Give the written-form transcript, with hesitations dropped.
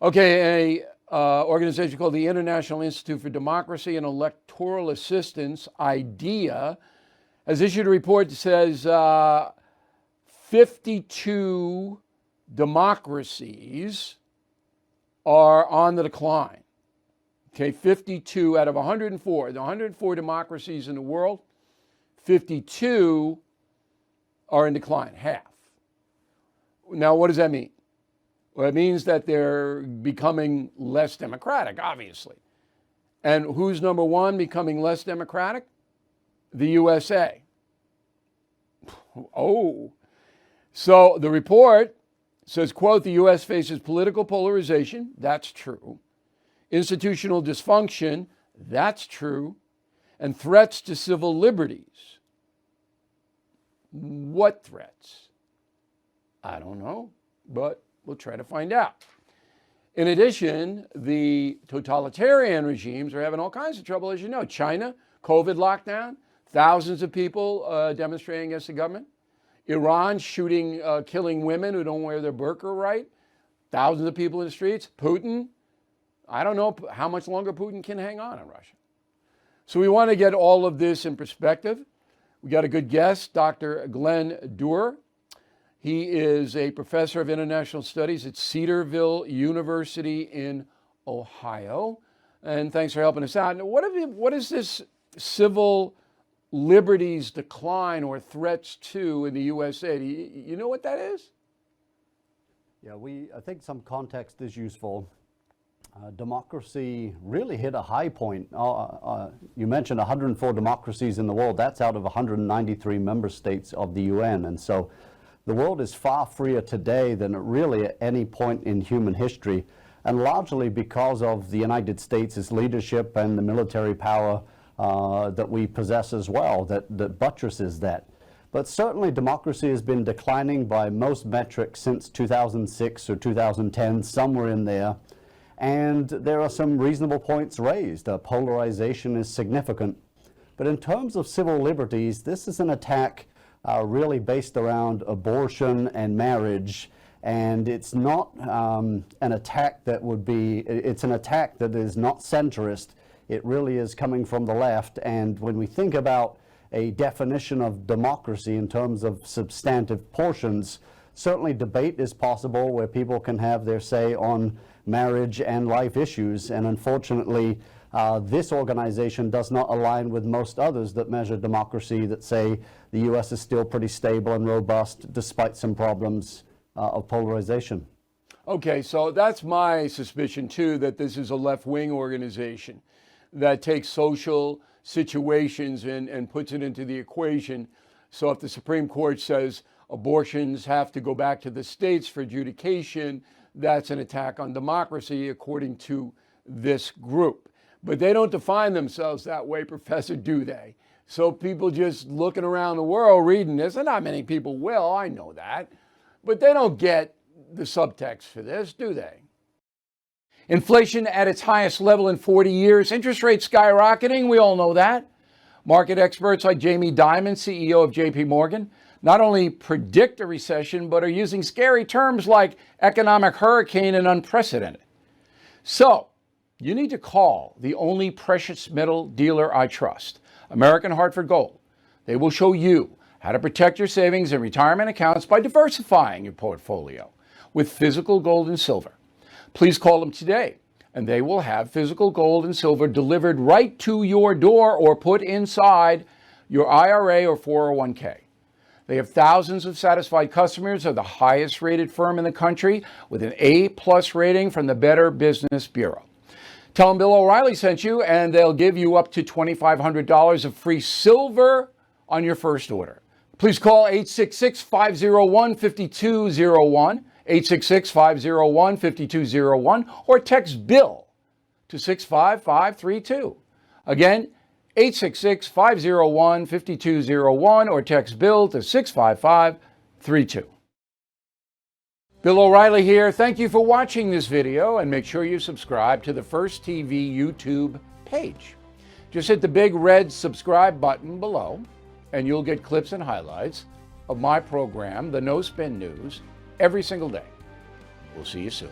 Okay, organization called the International Institute for Democracy and Electoral Assistance, IDEA, has issued a report that says 52 democracies are on the decline. Okay, 52 out of 104. The 104 democracies in the world, 52 are in decline, half. Now, what does that mean? Well, it means that they're becoming less democratic, obviously. And who's number one becoming less democratic? The USA. Oh. So the report says, quote, the US faces political polarization. That's true. Institutional dysfunction. That's true. And threats to civil liberties. What threats? I don't know, but we'll try to find out. In addition, the totalitarian regimes are having all kinds of trouble, as you know. China, COVID lockdown, thousands of people demonstrating against the government. Iran shooting, killing women who don't wear their burqa right. Thousands of people in the streets. Putin, I don't know how much longer Putin can hang on in Russia. So we want to get all of this in perspective. We got a good guest, Dr. Glen Duerr. He is a professor of international studies at Cedarville University in Ohio. And thanks for helping us out. What is this civil liberties decline or threats to in the USA? Do you know what that is? Yeah, I think some context is useful. Democracy really hit a high point. You mentioned 104 democracies in the world. That's out of 193 member states of the UN. And so the world is far freer today than really at any point in human history, and largely because of the United States' leadership and the military power that we possess as well, that buttresses that. But certainly democracy has been declining by most metrics since 2006 or 2010, somewhere in there. And there are some reasonable points raised. Polarization is significant. But in terms of civil liberties, this is an attack really based around abortion and marriage. And it's not an attack that would be, it's an attack that is not centrist. It really is coming from the left. And when we think about a definition of democracy in terms of substantive portions, certainly debate is possible where people can have their say on marriage and life issues. And unfortunately, this organization does not align with most others that measure democracy, that say the U.S. is still pretty stable and robust despite some problems of polarization. Okay, so that's my suspicion too, that this is a left-wing organization that takes social situations and puts it into the equation. So if the Supreme Court says abortions have to go back to the states for adjudication, that's an attack on democracy according to this group. But they don't define themselves that way, Professor, do they? So people just looking around the world reading this, and not many people will, I know that, but they don't get the subtext for this, do they? Inflation at its highest level in 40 years, interest rates skyrocketing, we all know that. Market experts like Jamie Dimon, CEO of JP Morgan, not only predict a recession, but are using scary terms like economic hurricane and unprecedented. So, you need to call the only precious metal dealer I trust, American Hartford Gold. They will show you how to protect your savings and retirement accounts by diversifying your portfolio with physical gold and silver. Please call them today, and they will have physical gold and silver delivered right to your door or put inside your IRA or 401k. They have thousands of satisfied customers, are the highest rated firm in the country with an A+ rating from the Better Business Bureau. Tell them Bill O'Reilly sent you, and they'll give you up to $2,500 of free silver on your first order. Please call 866-501-5201, 866-501-5201, or text BILL to 65532. Again, 866-501-5201, or text BILL to 65532. Bill O'Reilly here. Thank you for watching this video, and make sure you subscribe to the First TV YouTube page. Just hit the big red subscribe button below, and you'll get clips and highlights of my program, The No Spin News, every single day. We'll see you soon.